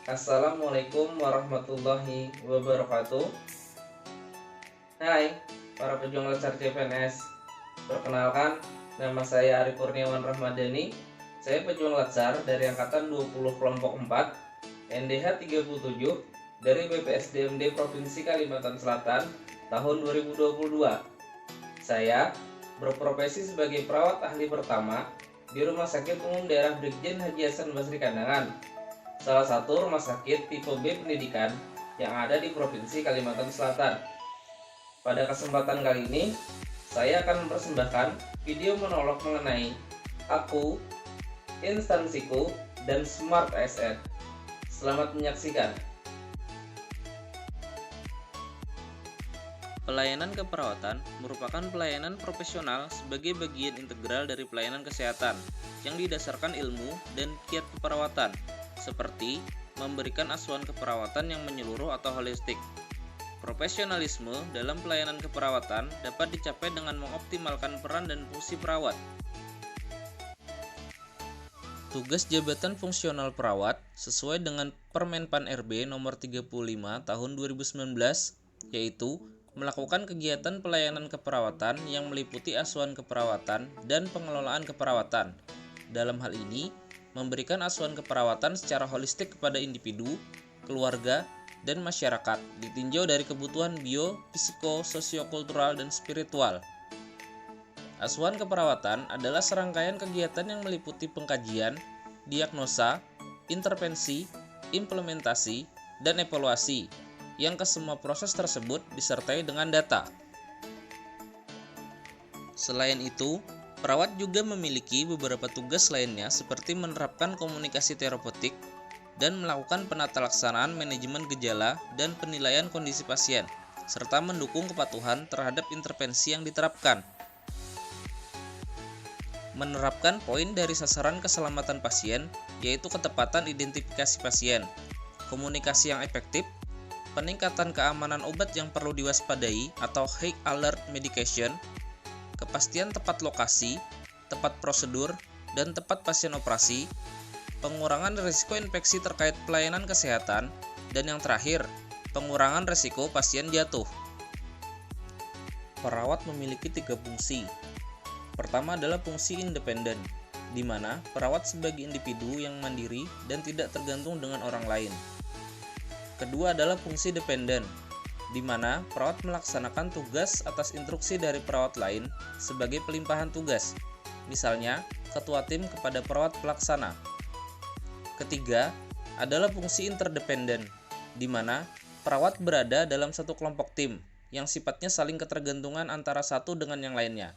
Assalamualaikum warahmatullahi wabarakatuh. Hai, para pejuang Latsar CPNS. Perkenalkan, nama saya Ari Kurniawan Rahmadani. Saya pejuang Latsar dari Angkatan 20 Kelompok 4, NDH 37, dari BPSDMD Provinsi Kalimantan Selatan, tahun 2022. Saya berprofesi sebagai perawat ahli pertama di Rumah Sakit Umum Daerah Brigjen Haji Hasan Basri Kandangan, salah satu rumah sakit tipe B pendidikan yang ada di Provinsi Kalimantan Selatan. Pada kesempatan kali ini, saya akan mempersembahkan video monolog mengenai aku, instansiku, dan Smart ASN. Selamat menyaksikan. Pelayanan keperawatan merupakan pelayanan profesional sebagai bagian integral dari pelayanan kesehatan yang didasarkan ilmu dan kiat keperawatan, seperti memberikan asuhan keperawatan yang menyeluruh atau holistik. Profesionalisme dalam pelayanan keperawatan dapat dicapai dengan mengoptimalkan peran dan fungsi perawat. Tugas jabatan fungsional perawat sesuai dengan Permenpan RB nomor 35 tahun 2019, yaitu melakukan kegiatan pelayanan keperawatan yang meliputi asuhan keperawatan dan pengelolaan keperawatan. Dalam hal ini, memberikan asuhan keperawatan secara holistik kepada individu, keluarga, dan masyarakat, ditinjau dari kebutuhan bio, fisiko, sosiokultural, dan spiritual. Asuhan keperawatan adalah serangkaian kegiatan yang meliputi pengkajian, diagnosa, intervensi, implementasi, dan evaluasi, yang kesemua proses tersebut disertai dengan data. Selain itu, perawat juga memiliki beberapa tugas lainnya seperti menerapkan komunikasi terapeutik dan melakukan penatalaksanaan manajemen gejala dan penilaian kondisi pasien, serta mendukung kepatuhan terhadap intervensi yang diterapkan. Menerapkan poin dari sasaran keselamatan pasien, yaitu ketepatan identifikasi pasien, komunikasi yang efektif, peningkatan keamanan obat yang perlu diwaspadai atau high alert medication, kepastian tepat lokasi, tepat prosedur, dan tepat pasien operasi, pengurangan risiko infeksi terkait pelayanan kesehatan, dan yang terakhir, pengurangan risiko pasien jatuh. Perawat memiliki 3 fungsi. Pertama adalah fungsi independen, di mana perawat sebagai individu yang mandiri dan tidak tergantung dengan orang lain. Kedua adalah fungsi dependen, di mana perawat melaksanakan tugas atas instruksi dari perawat lain sebagai pelimpahan tugas, misalnya ketua tim kepada perawat pelaksana. Ketiga adalah fungsi interdependen, di mana perawat berada dalam satu kelompok tim yang sifatnya saling ketergantungan antara satu dengan yang lainnya.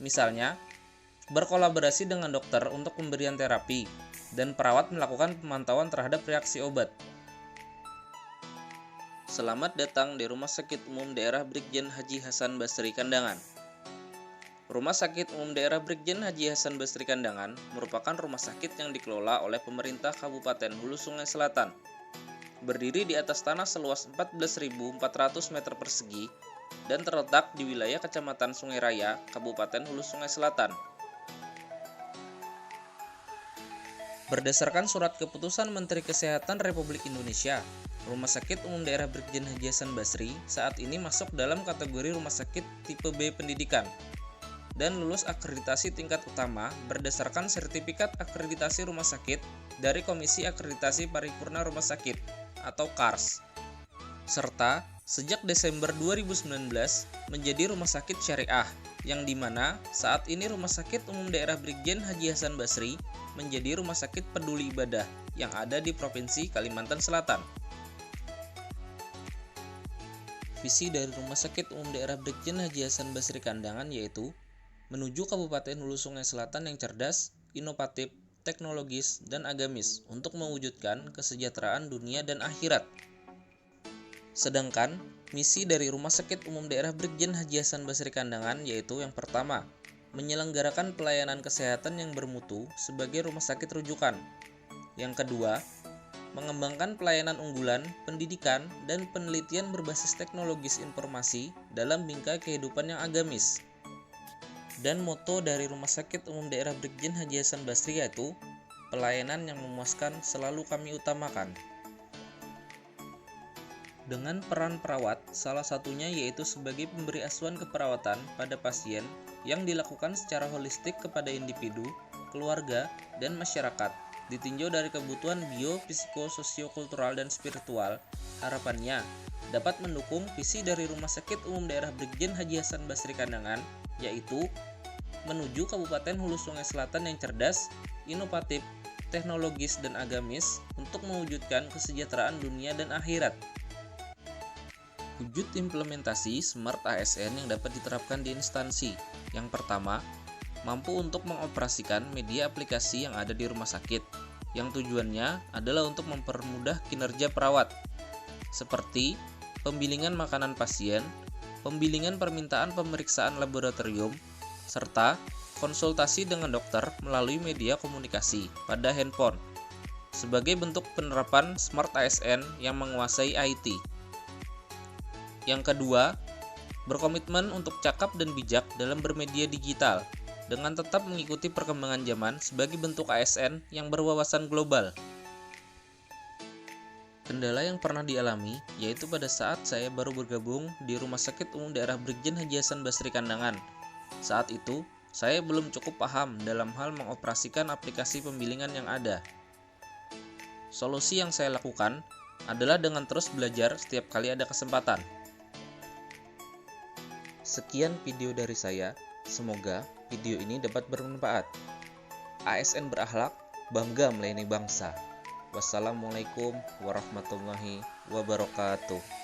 Misalnya, berkolaborasi dengan dokter untuk pemberian terapi, dan perawat melakukan pemantauan terhadap reaksi obat. Selamat datang di Rumah Sakit Umum Daerah Brigjen Haji Hasan Basri Kandangan. Rumah Sakit Umum Daerah Brigjen Haji Hasan Basri Kandangan merupakan rumah sakit yang dikelola oleh pemerintah Kabupaten Hulu Sungai Selatan. Berdiri di atas tanah seluas 14.400 meter persegi dan terletak di wilayah Kecamatan Sungai Raya, Kabupaten Hulu Sungai Selatan. Berdasarkan Surat Keputusan Menteri Kesehatan Republik Indonesia, Rumah Sakit Umum Daerah Brigjen Haji Hasan Basri saat ini masuk dalam kategori rumah sakit tipe B pendidikan dan lulus akreditasi tingkat utama berdasarkan sertifikat akreditasi rumah sakit dari Komisi Akreditasi Paripurna Rumah Sakit atau KARS, serta sejak Desember 2019 menjadi rumah sakit syariah, yang dimana saat ini Rumah Sakit Umum Daerah Brigjen Haji Hasan Basri menjadi rumah sakit peduli ibadah yang ada di Provinsi Kalimantan Selatan. Visi dari Rumah Sakit Umum Daerah Brigjen Haji Hasan Basri Kandangan yaitu menuju Kabupaten Hulu Sungai Selatan yang cerdas, inovatif, teknologis, dan agamis untuk mewujudkan kesejahteraan dunia dan akhirat. Sedangkan misi dari Rumah Sakit Umum Daerah Brigjen Haji Hasan Basri Kandangan yaitu yang pertama, menyelenggarakan pelayanan kesehatan yang bermutu sebagai rumah sakit rujukan. Yang kedua, mengembangkan pelayanan unggulan, pendidikan, dan penelitian berbasis teknologis informasi dalam bingkai kehidupan yang agamis. Dan moto dari Rumah Sakit Umum Daerah Brigjen Haji Hasan Basri yaitu pelayanan yang memuaskan selalu kami utamakan. dengan peran perawat, salah satunya yaitu sebagai pemberi asuhan keperawatan pada pasien yang dilakukan secara holistik kepada individu, keluarga, dan masyarakat, ditinjau dari kebutuhan bio, psiko, sosio-kultural, dan spiritual. Harapannya dapat mendukung visi dari Rumah Sakit Umum Daerah Brigjen Haji Hasan Basri Kandangan, yaitu menuju Kabupaten Hulu Sungai Selatan yang cerdas, inovatif, teknologis, dan agamis untuk mewujudkan kesejahteraan dunia dan akhirat. Wujud implementasi Smart ASN yang dapat diterapkan di instansi. Yang pertama, mampu untuk mengoperasikan media aplikasi yang ada di rumah sakit, yang tujuannya adalah untuk mempermudah kinerja perawat, seperti pembilingan makanan pasien, pembilingan permintaan pemeriksaan laboratorium, serta konsultasi dengan dokter melalui media komunikasi pada handphone, sebagai bentuk penerapan Smart ASN yang menguasai IT. Yang kedua, berkomitmen untuk cakap dan bijak dalam bermedia digital, dengan tetap mengikuti perkembangan zaman sebagai bentuk ASN yang berwawasan global. Kendala yang pernah dialami yaitu pada saat saya baru bergabung di Rumah Sakit Umum Daerah Brigjen Haji Hasan Basri Kandangan. Saat itu, saya belum cukup paham dalam hal mengoperasikan aplikasi pembilingan yang ada. Solusi yang saya lakukan adalah dengan terus belajar setiap kali ada kesempatan. Sekian video dari saya, semoga video ini dapat bermanfaat. ASN berakhlak, bangga melayani bangsa. Wassalamualaikum warahmatullahi wabarakatuh.